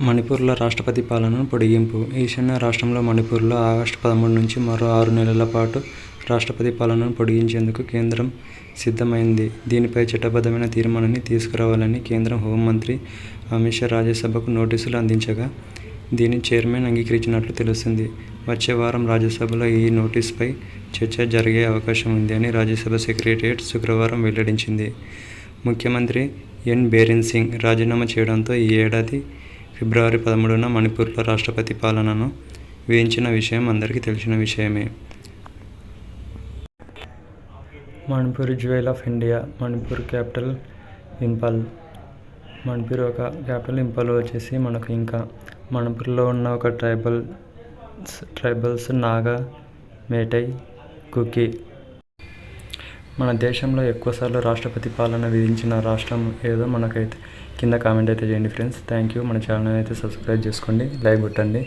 మణిపూర్లో రాష్ట్రపతి పాలన పొడిగింపు. ఈశాన్య రాష్ట్రంలో మణిపూర్లో ఆగస్టు 13 నుంచి మరో 6 నెలల పాటు రాష్ట్రపతి పాలనను పొడిగించేందుకు కేంద్రం సిద్ధమైంది. దీనిపై చట్టబద్ధమైన తీర్మానాన్ని తీసుకురావాలని కేంద్ర హోంమంత్రి అమిత్ షా రాజ్యసభకు నోటీసులు అందించగా, దీన్ని చైర్మన్ అంగీకరించినట్లు తెలుస్తుంది. వచ్చే వారం రాజ్యసభలో ఈ నోటీసుపై చర్చ జరిగే అవకాశం ఉంది అని రాజ్యసభ సెక్రటేరియట్ శుక్రవారం వెల్లడించింది. ముఖ్యమంత్రి ఎన్ బీరేన్ సింగ్ రాజీనామా చేయడంతో ఈ ఏడాది ఫిబ్రవరి 13న మణిపూర్లో రాష్ట్రపతి పాలనను విధించిన విషయం అందరికీ తెలిసిన విషయమే. Manipur jewel of India. Manipur capital Imphal. Manipur ఒక క్యాపిటల్. ఇంపాల్ వచ్చేసి మనకు ఇంకా మణిపూర్లో ఉన్న ఒక ట్రైబల్స్ నాగా, మేటై, కుకీ. మన దేశంలో ఎక్కువసార్లు రాష్ట్రపతి పాలన విధించిన రాష్ట్రం ఏదో మనకైతే కింద కామెంట్ అయితే చేయండి ఫ్రెండ్స్. Thank you. మన ఛానల్ అయితే సబ్స్క్రైబ్ చేసుకోండి, లైక్ కొట్టండి.